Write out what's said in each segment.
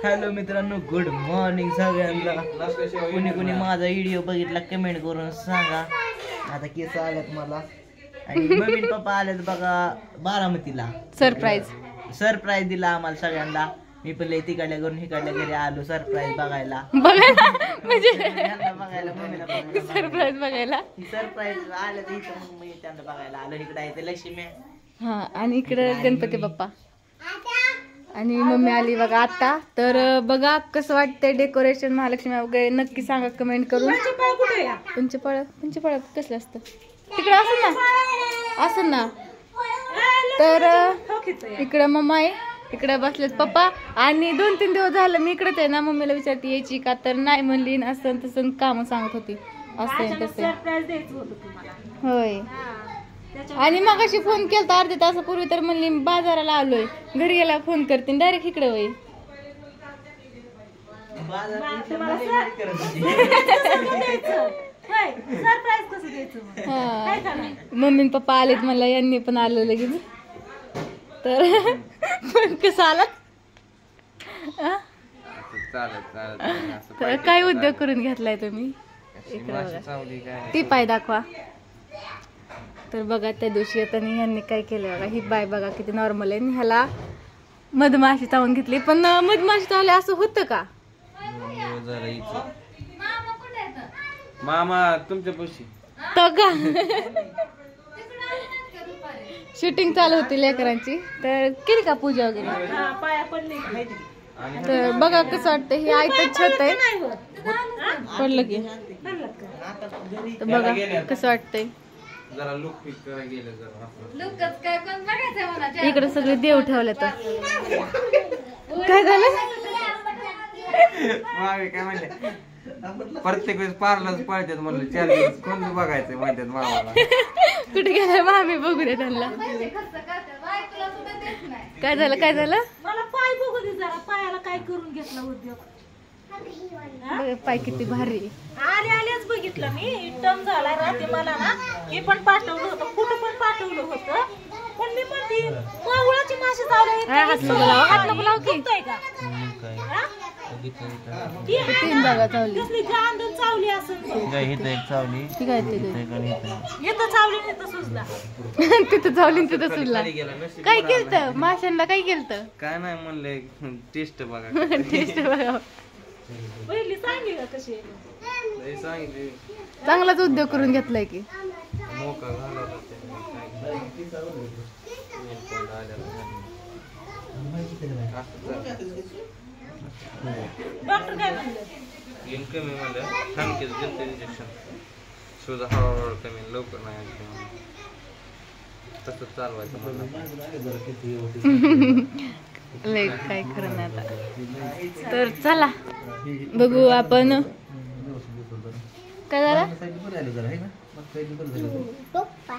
Hello मित्रांनो, good morning सगळ्यांना. कुणी माझा व्हिडिओ बघितला कमेंट करून सांगा. आता केस आल्यात मला आणि मम्मी पप्पा आलेत बघा बारामतीला. सरप्राईज दिला आम्हाला सगळ्यांना. मी पण लय तिकडल्या करून इकडल्या घरी आलो सरप्राईज बघायला. म्हणजे बघायला मम्मीला सरप्राईज बघायला सरप्राईज आलं तर इथं मग मी त्यांना बघायला आलो. इकडे आहे ते लक्ष्मी. हा, आणि इकडे गणपती बाप्पा आणि मम्मी आली बघा आता. तर बघा कसं वाटतंय डेकोरेशन महालक्ष्मी वगैरे नक्की सांगा कमेंट करून. पंचपाळ कसलं असतं तिकडे असं ना. तर इकडे मम्मा आहे, इकडे बसलेत पप्पा. आणि 2-3 दिवस झालं मी इकडेच आहे ना. मम्मीला विचारते यायची का, तर नाही म्हणली. असं तसं काम सांगत होती असं तसं. होय, आणि मग अशी फोन केला अर्ध्या तासापूर्वी तर म्हणली बाजाराला आलोय, घरी गेला फोन करते डायरेक्ट इकडे. होय, मम्मी पप्पा आलेत मला, यांनी पण आलं लगेच. तर कसं आलात? तर काय उद्योग करून घेतलाय तुम्ही? ती पाय दाखवा. तर बघा त्या दिवशी येताना ह्यांनी काय केलं बघा. ही बाय बघा किती नॉर्मल आहे. ह्याला मधमाशी चावून घेतली. पण मधमाशी चावले असं होतं का? मामा तुमच्या पशी तो का शूटिंग चालू होती लेकरांची. तर केली का पूजा वगैरे? तर बघा कसं वाटतं. हे आयतं छत आहे पडलं की. तर बघा कसं वाटतंय. इकडे सगळे देव ठेवले. तर काय झालं? काय म्हणते प्रत्येक वेळेस पार्लच पळतात म्हणलं 4 दिवस कोण बघायचं म्हणतात मामाला. कुठे गेलाय मामी बघू दे त्यांना. काय झालं काय झालं? मला पाय बघू दे जरा. पायाला काय करून घेतला उद्योग. पाय किती भारी. आलेच बघितलं मी. टर्म झाला रात्री मला ना. हे पण पाठवलं होतं, कुठं पण पाठवलं होतं. पण मी म्हणते मावळाची माशी चावली. हात नको लाव की. तीन जागा चावली. चावली असं तिथं चावली तिथं सुजला. काय केलं माशांना? काय केलं? काय नाही म्हणले टेस्ट बघा. टेस्ट बघा. पहिली सांगली का कशी सांगितले. चांगलाच उद्योग करून घेतलाय की. मोका घाला डॉक्टर काय म्हणलं? कमी म्हणलं थांबकेच देते इंजेक्शन. सुद्धा हळूहळू कमी, लवकर नाही तसंच चालवायचं लय काय खरं नाही आता. तर चला बघू आपण. काय झालं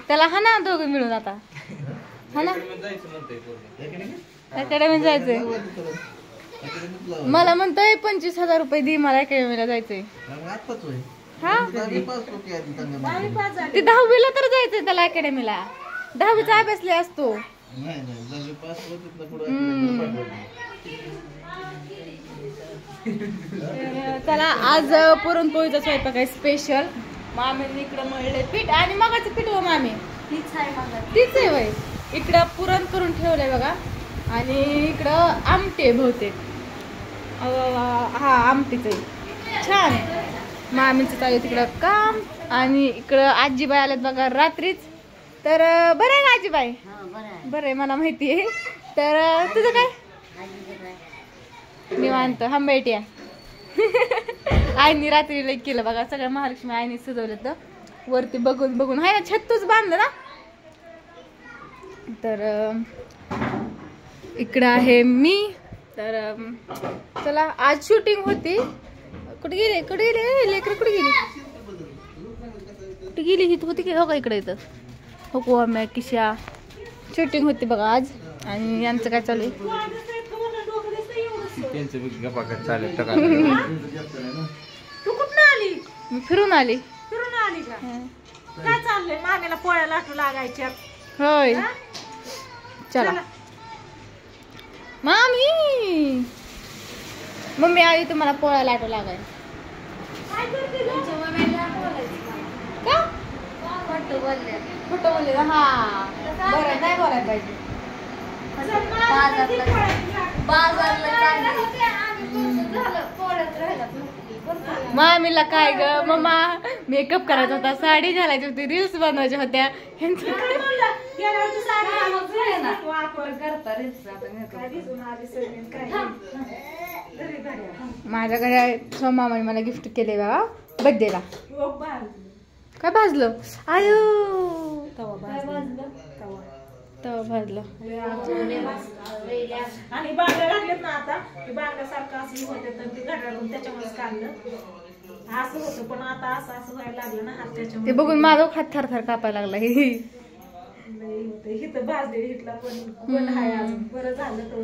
त्याला? हा ना दोघं मिळून आता. हा ना अकॅडमीत जायचंय. मला म्हणतोय 25,000 रुपये दे मला अकॅडमीला जायचंय. हा ते 10वीला तर जायचंय त्याला अकॅडमीला. 10वीचा अभ्यासले असतो. त्याला आज पुरणपोळीचा स्वयंपाक आहे स्पेशल. मामीने इकडं मळले पीठ आणि मगाचं पीठ व मामी तीच आहे वय. इकडं पुरण करून ठेवलंय बघा. आणि इकडं आमटे बहुतेक. हा आमटीच आहे छान. मामीचं चालू तिकडं काम. आणि इकडं आजीबाई आल्यात बघा रात्रीच. तर बरं आहे ना आजीबाई? बरं आहे मला माहिती आहे. तर तुझं काय निवांत हंबेट्या. आईनी रात्री लई केलं बघा. सगळ्या महालक्ष्मी आईने सजवलं. तर वरती बघून बघून हाय ना छत्तूच बांधलं ना. तर इकडं आहे मी. तर चला आज शूटिंग होती. कुठे गेले लेकर? कुठे गेली ही होती की हो का इकडे येतं हो मॅ किशा. शूटिंग होती बघा आज. आणि यांचं काय चालू आहे? तू कुठं आली? मी फिरून आली. फिरून आली का? काय चाललंय? मामीला पोळ्या लाटू लागायच्या. होय चला मामी. मम्मी आली तुम्हाला पोळा लाटू लागाय का खोटं बोलले हा बरं नाही बोलायला पाहिजे मामीला काय ग मम्मा मेकअप करायचा होता साडी घालायची होती रील्स बनवायच्या होत्या माझ्याकडे सोमामाने मला गिफ्ट केले बाबा बर्थडेला काय भाजलं आयो तवा भाजलं आणि बांगड्या घातल्यात ना आता बांगड्यासारखं असं होते तर ते घड्याळून त्याच्यामुळेच काढलं असं होतं पण आता असं व्हायला लागलं ना हात त्याच्यामुळे ते बघून माझा हात थरथर कापायला लागला हिथं भाजले हिथला पण आहे अजून बरं झालं तर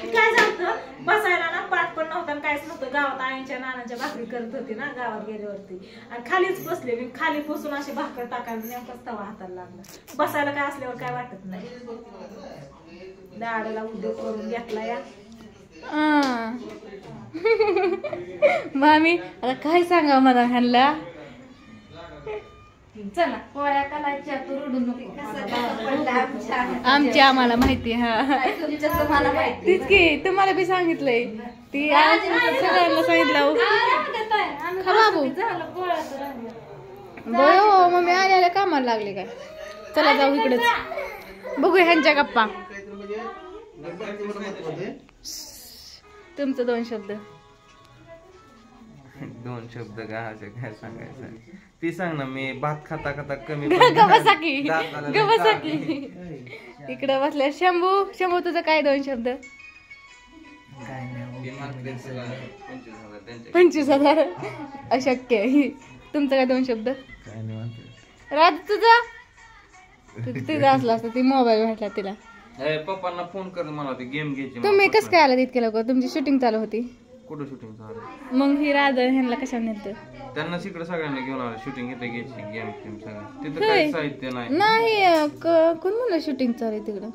काय झालं बसायला ना पाठ पण नव्हता काहीच नव्हतं गावात आईच्या नानाच्या भाकरी करत होती ना गावात गेल्यावरती आणि खालीच बसले मी खाली बसून असे भाकर टाकायला नेमकाच तवा हाताला लागला बसायला काय असल्यावर काय वाटत नाही दाडाला उद्योग करून घेतला या मामी आता काय सांगा मला ह्यांना चला पोळ्या करायच्या तू रडू नको आमची आम्हाला माहिती हा तीच की तुम्हाला बी सांगितलंय ती सगळ्यांना सांगितलं खा बाबू बयो मम्मी आल्याला कामाला लागले काय चला जाऊ इकडेच बघू ह्यांच्या गप्पा तुमचं दोन शब्द काय सांगायचं ती सांग ना मी भात खाता खाता कमी गवसाकी इकडं बसल्या शंभू तुझं काय दोन शब्द 25,000 अशक्य आहे तुमचं काय दोन शब्द राज तुझं असलं असतं ती मोबाईल भेटला तिला पप्पांना फोन कर मला ते गेम घ्यायची तुम्ही कसं काय आला इतक्या लवकर तुमची शूटिंग चालू होती कुठं शूटिंग चालू मग ही राज ह्यांना कशाने नेलं त्यांना तिकडे सगळ्यांना घेऊन आलं शूटिंग इथे घ्यायची गेम टीम सगळं तिथं काही साहित्य नाही नाही कोण म्हणलं शूटिंग चालू आहे तिकडं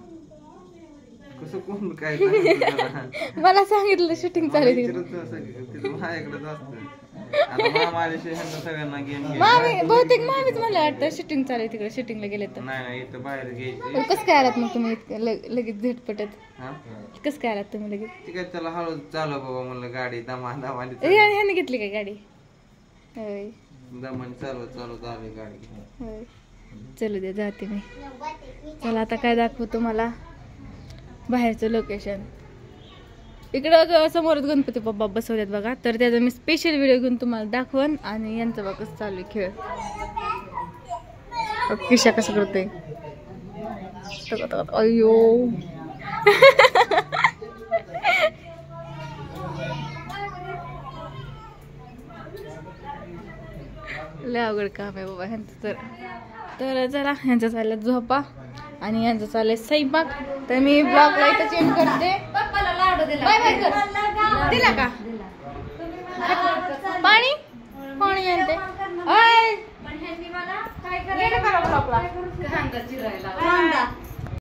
कसं कोण काय सांगितलं मला सांगितलं शूटिंग चालू आहे तिथं माझ्याकडेच असतं आता मामा आल्याशिवाय ह्यांना सगळ्यांना गेम मामी बहुतेक मामीच मला वाटतं शूटिंग चालू आहे तिकडे शूटिंगला गेले तर नाही इथं बाहेर घ्यायची कसं काय आलात मग तुम्ही लगेच झटपटत हा कसं काय आलात तुम्ही लगेच ठीक आहे त्याला हळू चालव बाबा म्हणलं गाडी दमाने ह्याने घेतली काय गाडी होय चालू झाली गाडी होय चलू दे जाते मी चला आता काय दाखवू तुम्हाला बाहेरचं लोकेशन इकडं समोरच गणपती बाप्पा बसवल्यात बघा तर त्याचा मी स्पेशल व्हिडिओ घेऊन तुम्हाला दाखवन आणि यांचं बघा कसं चालू आहे खेळ किशा कसं करते अयो लय अवघड काम आहे बाबा ह्यांचं तर चला ह्यांचं चाललं झोपा आणि यांचं चाललंय स्वयंपाक तर मी ब्लॉगला इथं चेंज करते बाय बाय कर दिला का पाणी पाणी आणते कांदा